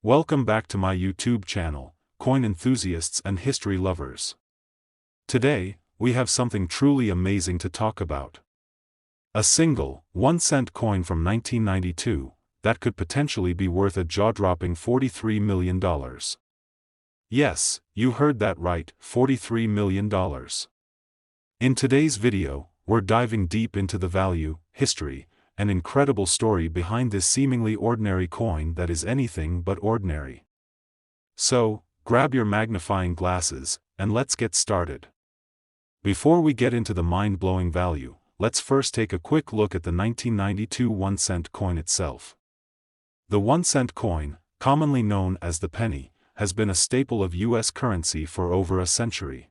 Welcome back to my YouTube channel, coin enthusiasts and history lovers. Today, we have something truly amazing to talk about. A single, 1-cent coin from 1992, that could potentially be worth a jaw-dropping $43 million. Yes, you heard that right, $43 million. In today's video, we're diving deep into the value, history, and incredible story behind this seemingly ordinary coin that is anything but ordinary. So, grab your magnifying glasses, and let's get started. Before we get into the mind-blowing value, let's first take a quick look at the 1992 1-cent coin itself. The 1-cent coin, commonly known as the penny, has been a staple of U.S. currency for over a century.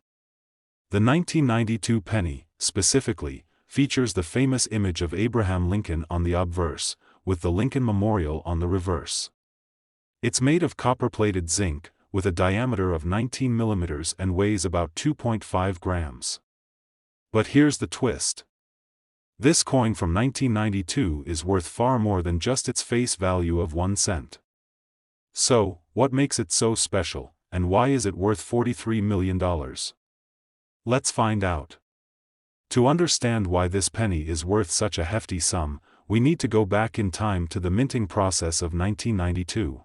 The 1992 penny, specifically, features the famous image of Abraham Lincoln on the obverse, with the Lincoln Memorial on the reverse. It's made of copper-plated zinc, with a diameter of 19 mm and weighs about 2.5 grams. But here's the twist. This coin from 1992 is worth far more than just its face value of 1 cent. So, what makes it so special, and why is it worth $43 million? Let's find out. To understand why this penny is worth such a hefty sum, we need to go back in time to the minting process of 1992.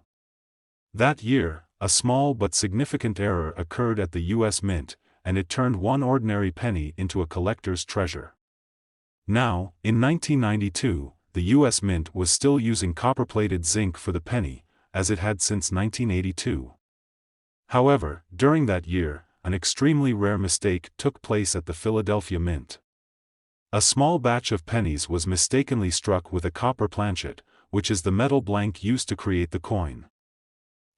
That year, a small but significant error occurred at the U.S. Mint, and it turned one ordinary penny into a collector's treasure. Now, in 1992, the U.S. Mint was still using copper-plated zinc for the penny, as it had since 1982. However, during that year, an extremely rare mistake took place at the Philadelphia Mint. A small batch of pennies was mistakenly struck with a copper planchet, which is the metal blank used to create the coin.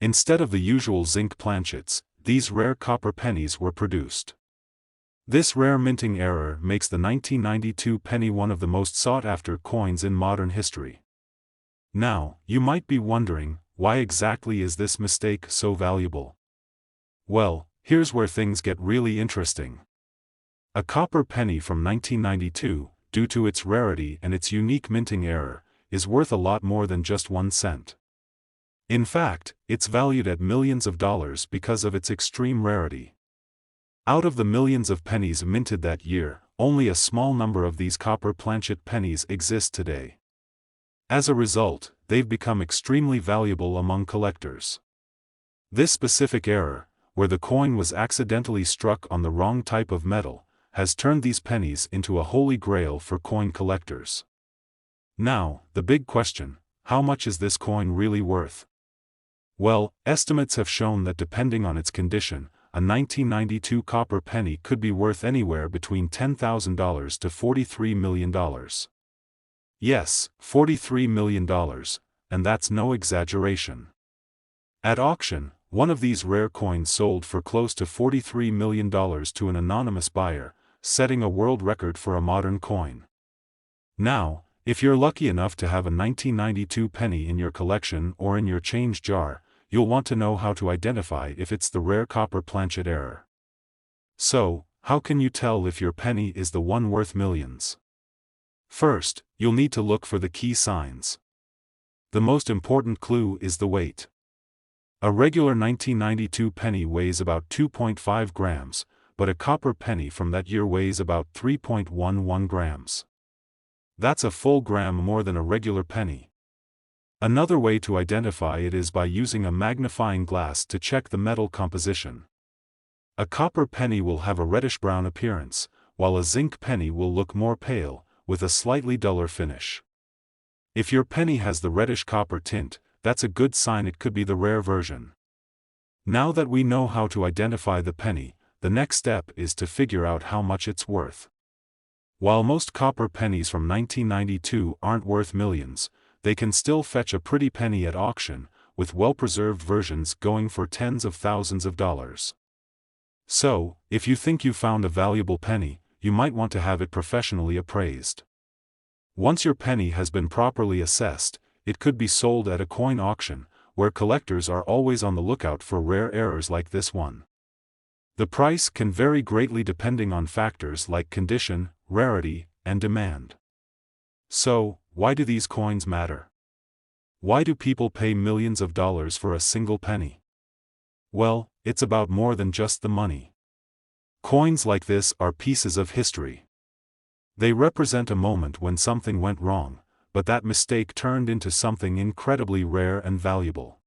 Instead of the usual zinc planchets, these rare copper pennies were produced. This rare minting error makes the 1992 penny one of the most sought-after coins in modern history. Now, you might be wondering, why exactly is this mistake so valuable? Well, here's where things get really interesting. A copper penny from 1992, due to its rarity and its unique minting error, is worth a lot more than just 1 cent. In fact, it's valued at millions of dollars because of its extreme rarity. Out of the millions of pennies minted that year, only a small number of these copper planchet pennies exist today. As a result, they've become extremely valuable among collectors. This specific error, where the coin was accidentally struck on the wrong type of metal, has turned these pennies into a holy grail for coin collectors. Now, the big question, how much is this coin really worth? Well, estimates have shown that depending on its condition, a 1992 copper penny could be worth anywhere between $10,000 to $43 million. Yes, $43 million, and that's no exaggeration. At auction, one of these rare coins sold for close to $43 million to an anonymous buyer, setting a world record for a modern coin. Now, if you're lucky enough to have a 1992 penny in your collection or in your change jar, you'll want to know how to identify if it's the rare copper planchet error. So, how can you tell if your penny is the one worth millions? First, you'll need to look for the key signs. The most important clue is the weight. A regular 1992 penny weighs about 2.5 grams, but a copper penny from that year weighs about 3.11 grams. That's a full gram more than a regular penny. Another way to identify it is by using a magnifying glass to check the metal composition. A copper penny will have a reddish-brown appearance, while a zinc penny will look more pale, with a slightly duller finish. If your penny has the reddish copper tint, that's a good sign it could be the rare version. Now that we know how to identify the penny, the next step is to figure out how much it's worth. While most copper pennies from 1992 aren't worth millions, they can still fetch a pretty penny at auction, with well-preserved versions going for tens of thousands of dollars. So, if you think you found a valuable penny, you might want to have it professionally appraised. Once your penny has been properly assessed, it could be sold at a coin auction, where collectors are always on the lookout for rare errors like this one. The price can vary greatly depending on factors like condition, rarity, and demand. So, why do these coins matter? Why do people pay millions of dollars for a single penny? Well, it's about more than just the money. Coins like this are pieces of history. They represent a moment when something went wrong, but that mistake turned into something incredibly rare and valuable.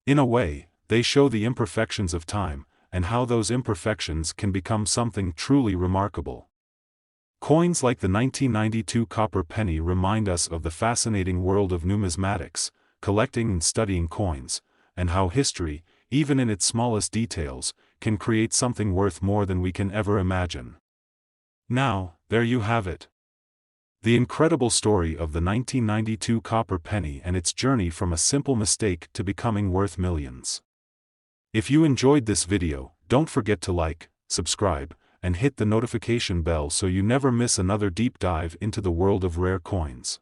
In a way, they show the imperfections of time, and how those imperfections can become something truly remarkable. Coins like the 1992 copper penny remind us of the fascinating world of numismatics, collecting and studying coins, and how history, even in its smallest details, can create something worth more than we can ever imagine. Now, there you have it. The incredible story of the 1992 copper penny and its journey from a simple mistake to becoming worth millions. If you enjoyed this video, don't forget to like, subscribe, and hit the notification bell so you never miss another deep dive into the world of rare coins.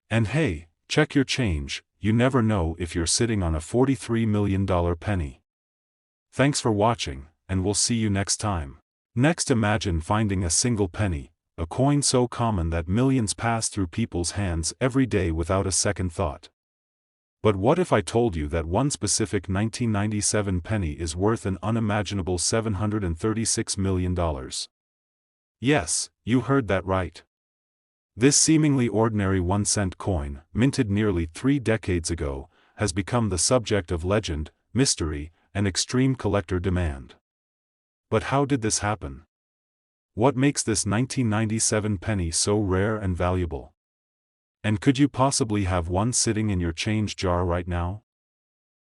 And hey, check your change, you never know if you're sitting on a $43 million penny. Thanks for watching, and we'll see you next time. Next, imagine finding a single penny, a coin so common that millions pass through people's hands every day without a second thought. But what if I told you that one specific 1997 penny is worth an unimaginable $736 million? Yes, you heard that right. This seemingly ordinary 1-cent coin, minted nearly 3 decades ago, has become the subject of legend, mystery, and extreme collector demand. But how did this happen? What makes this 1997 penny so rare and valuable? And could you possibly have one sitting in your change jar right now?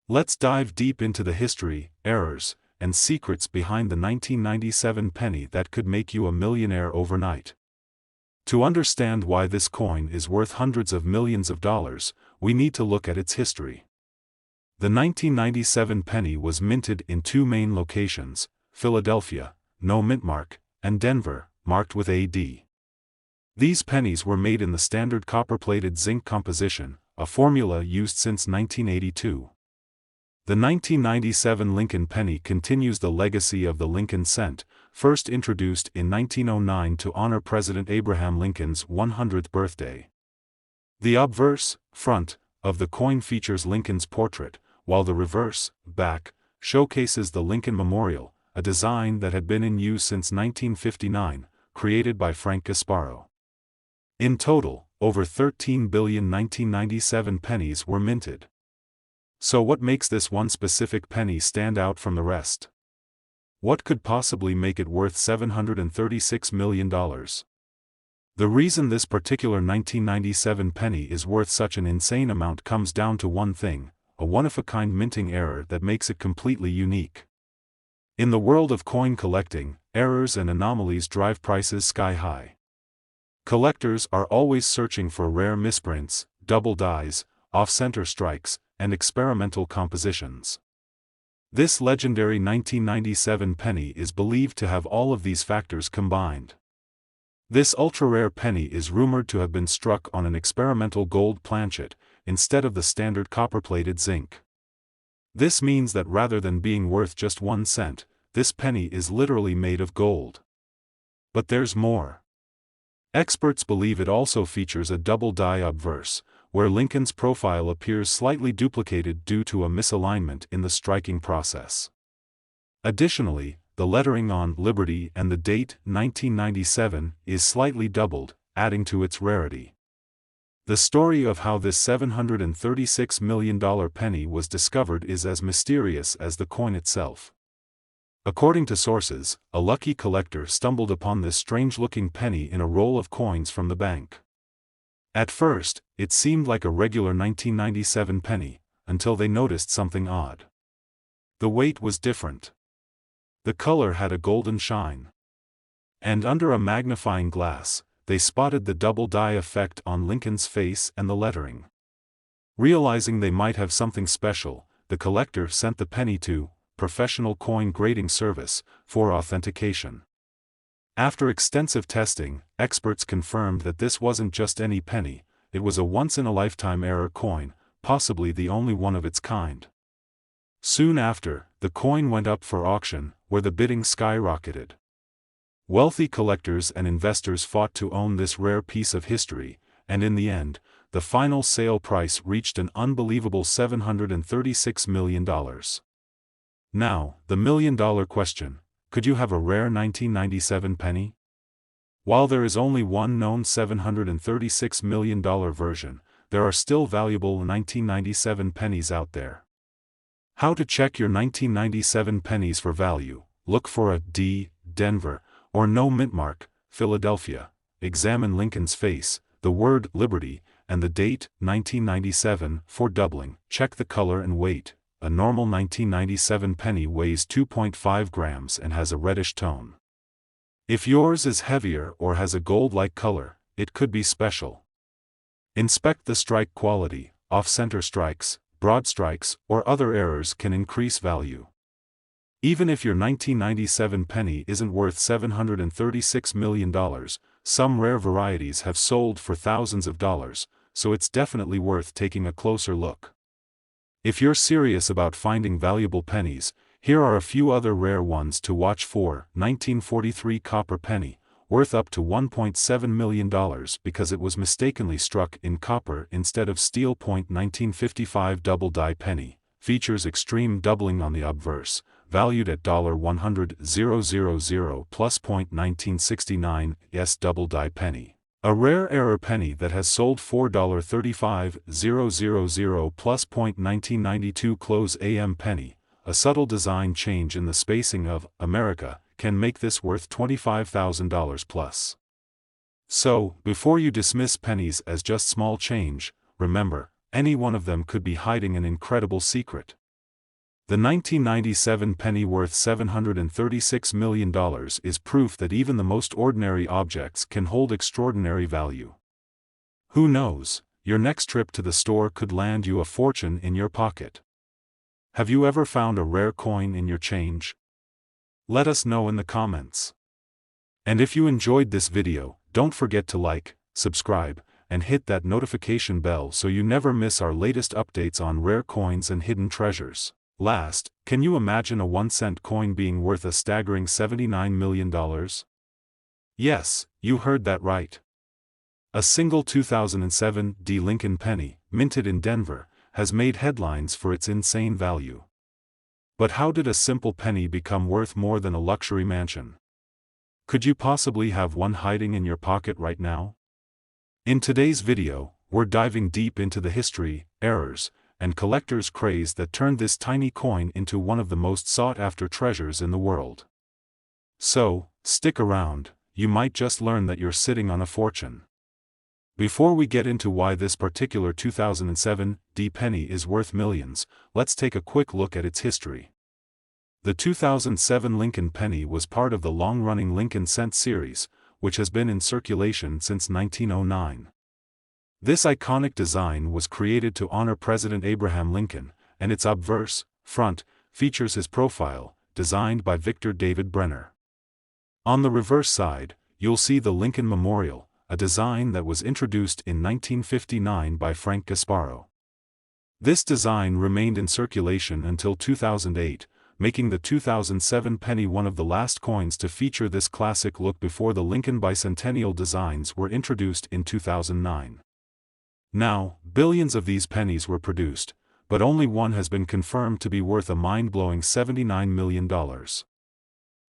Let's dive deep into the history, errors, and secrets behind the 1997 penny that could make you a millionaire overnight. To understand why this coin is worth hundreds of millions of dollars, we need to look at its history. The 1997 penny was minted in 2 main locations, Philadelphia, no mint mark, and Denver, marked with AD. These pennies were made in the standard copper-plated zinc composition, a formula used since 1982. The 1997 Lincoln penny continues the legacy of the Lincoln cent, first introduced in 1909 to honor President Abraham Lincoln's 100th birthday. The obverse, front, of the coin features Lincoln's portrait, while the reverse, back, showcases the Lincoln Memorial, a design that had been in use since 1959, created by Frank Gasparo. In total, over 13 billion 1997 pennies were minted. So what makes this one specific penny stand out from the rest? What could possibly make it worth $736 million? The reason this particular 1997 penny is worth such an insane amount comes down to one thing, a one-of-a-kind minting error that makes it completely unique. In the world of coin collecting, errors and anomalies drive prices sky high. Collectors are always searching for rare misprints, double dies, off-center strikes, and experimental compositions. This legendary 1997 penny is believed to have all of these factors combined. This ultra-rare penny is rumored to have been struck on an experimental gold planchet, instead of the standard copper-plated zinc. This means that rather than being worth just 1 cent, this penny is literally made of gold. But there's more. Experts believe it also features a double die obverse, where Lincoln's profile appears slightly duplicated due to a misalignment in the striking process. Additionally, the lettering on Liberty and the date 1997 is slightly doubled, adding to its rarity. The story of how this $736 million penny was discovered is as mysterious as the coin itself. According to sources, a lucky collector stumbled upon this strange-looking penny in a roll of coins from the bank. At first, it seemed like a regular 1997 penny, until they noticed something odd. The weight was different. The color had a golden shine. And under a magnifying glass, they spotted the double die effect on Lincoln's face and the lettering. Realizing they might have something special, the collector sent the penny to Professional Coin Grading Service for authentication. After extensive testing, experts confirmed that this wasn't just any penny, it was a once-in-a-lifetime error coin, possibly the only one of its kind. Soon after, the coin went up for auction, where the bidding skyrocketed. Wealthy collectors and investors fought to own this rare piece of history, and in the end, the final sale price reached an unbelievable $736 million. Now, the million-dollar question: could you have a rare 1997 penny? While there is only one known $736 million version, there are still valuable 1997 pennies out there. How to check your 1997 pennies for value: look for a D, Denver, or no mint mark, Philadelphia. Examine Lincoln's face, the word Liberty, and the date, 1997, for doubling. Check the color and weight. A normal 1997 penny weighs 2.5 grams and has a reddish tone. If yours is heavier or has a gold-like color, it could be special. Inspect the strike quality. Off-center strikes, broad strikes, or other errors can increase value. Even if your 1997 penny isn't worth $736 million, some rare varieties have sold for thousands of dollars, so it's definitely worth taking a closer look. If you're serious about finding valuable pennies, here are a few other rare ones to watch for. 1943 copper penny, worth up to $1.7 million because it was mistakenly struck in copper instead of steel. 1955 double die penny, features extreme doubling on the obverse, valued at $100,000 plus. 1969 double die penny, a rare error penny that has sold $4.35000 plus. 1992 close AM penny, a subtle design change in the spacing of America can make this worth $25,000 plus. So, before you dismiss pennies as just small change, remember, any one of them could be hiding an incredible secret. The 1997 penny worth $736 million is proof that even the most ordinary objects can hold extraordinary value. Who knows, your next trip to the store could land you a fortune in your pocket. Have you ever found a rare coin in your change? Let us know in the comments. And if you enjoyed this video, don't forget to like, subscribe, and hit that notification bell so you never miss our latest updates on rare coins and hidden treasures. Last, can you imagine a 1-cent coin being worth a staggering $79 million? Yes, you heard that right. A single 2007 D. Lincoln penny, minted in Denver, has made headlines for its insane value. But how did a simple penny become worth more than a luxury mansion? Could you possibly have one hiding in your pocket right now? In today's video, we're diving deep into the history, errors, and collectors' craze that turned this tiny coin into one of the most sought-after treasures in the world. So, stick around, you might just learn that you're sitting on a fortune. Before we get into why this particular 2007 D penny is worth millions, let's take a quick look at its history. The 2007 Lincoln penny was part of the long-running Lincoln cent series, which has been in circulation since 1909. This iconic design was created to honor President Abraham Lincoln, and its obverse, front, features his profile, designed by Victor David Brenner. On the reverse side, you'll see the Lincoln Memorial, a design that was introduced in 1959 by Frank Gasparro. This design remained in circulation until 2008, making the 2007 penny one of the last coins to feature this classic look before the Lincoln bicentennial designs were introduced in 2009. Now, billions of these pennies were produced, but only one has been confirmed to be worth a mind-blowing $79 million.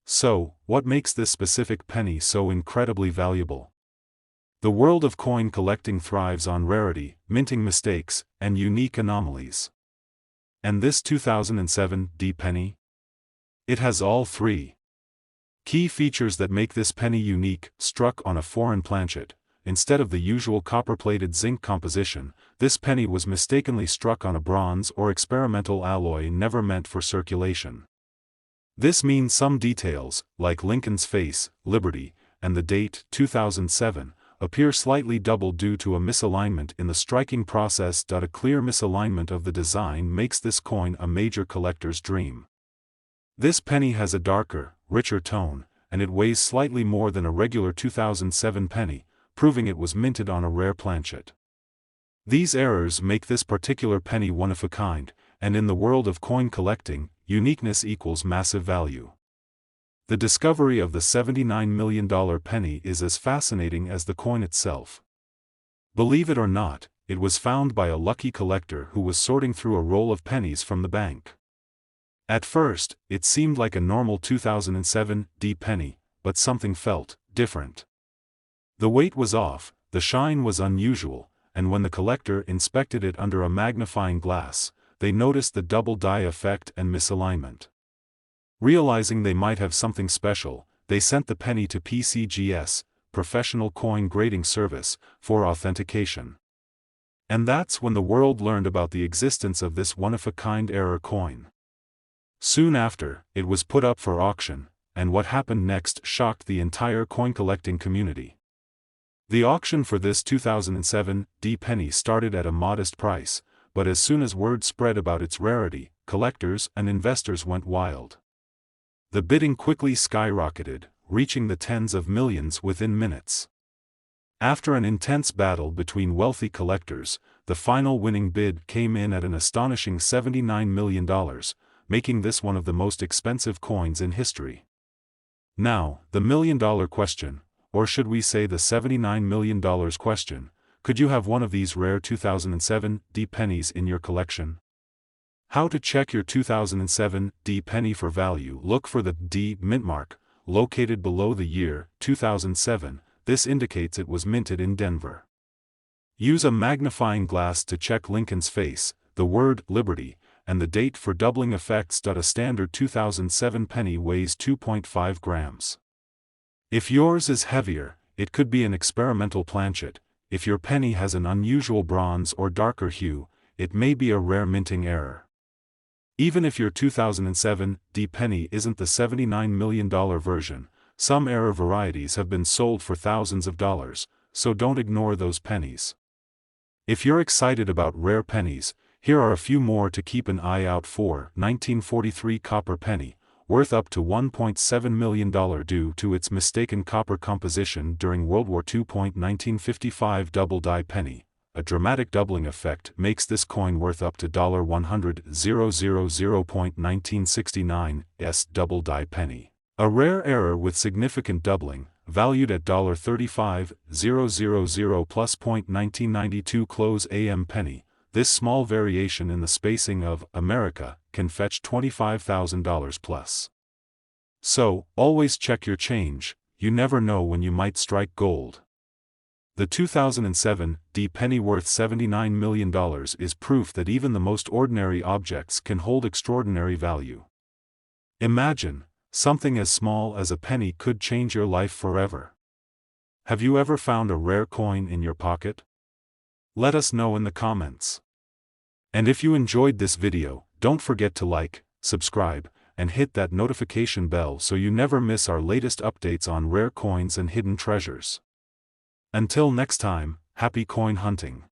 So, what makes this specific penny so incredibly valuable? The world of coin collecting thrives on rarity, minting mistakes, and unique anomalies. And this 2007 D penny? It has all three. Key features that make this penny unique: struck on a foreign planchet. Instead of the usual copper-plated zinc composition, this penny was mistakenly struck on a bronze or experimental alloy never meant for circulation. This means some details, like Lincoln's face, Liberty, and the date, 2007, appear slightly double due to a misalignment in the striking process. A clear misalignment of the design makes this coin a major collector's dream. This penny has a darker, richer tone, and it weighs slightly more than a regular 2007 penny, proving it was minted on a rare planchet. These errors make this particular penny one of a kind, and in the world of coin collecting, uniqueness equals massive value. The discovery of the $79 million penny is as fascinating as the coin itself. Believe it or not, it was found by a lucky collector who was sorting through a roll of pennies from the bank. At first, it seemed like a normal 2007 D penny, but something felt different. The weight was off, the shine was unusual, and when the collector inspected it under a magnifying glass, they noticed the double die effect and misalignment. Realizing they might have something special, they sent the penny to PCGS, Professional Coin Grading Service, for authentication. And that's when the world learned about the existence of this one-of-a-kind error coin. Soon after, it was put up for auction, and what happened next shocked the entire coin-collecting community. The auction for this 2007 D penny started at a modest price, but as soon as word spread about its rarity, collectors and investors went wild. The bidding quickly skyrocketed, reaching the tens of millions within minutes. After an intense battle between wealthy collectors, the final winning bid came in at an astonishing $79 million, making this one of the most expensive coins in history. Now, the million-dollar question, or should we say the $79 million question: could you have one of these rare 2007 D pennies in your collection? How to check your 2007 D penny for value: look for the D mint mark, located below the year 2007, this indicates it was minted in Denver. Use a magnifying glass to check Lincoln's face, the word Liberty, and the date for doubling effects. A standard 2007 penny weighs 2.5 grams. If yours is heavier, it could be an experimental planchet. If your penny has an unusual bronze or darker hue, it may be a rare minting error. Even if your 2007 D penny isn't the $79 million version, some error varieties have been sold for thousands of dollars, so don't ignore those pennies. If you're excited about rare pennies, here are a few more to keep an eye out for. 1943 copper penny, worth up to $1.7 million due to its mistaken copper composition during World War II. 1955 double die penny, a dramatic doubling effect makes this coin worth up to $100,000. 1969 S double die penny, a rare error with significant doubling, valued at $35,000 plus. 1992 close AM penny, this small variation in the spacing of America can fetch $25,000 plus. So, always check your change, you never know when you might strike gold. The 2007 D penny worth $79 million is proof that even the most ordinary objects can hold extraordinary value. Imagine, something as small as a penny could change your life forever. Have you ever found a rare coin in your pocket? Let us know in the comments. And if you enjoyed this video, don't forget to like, subscribe, and hit that notification bell so you never miss our latest updates on rare coins and hidden treasures. Until next time, happy coin hunting.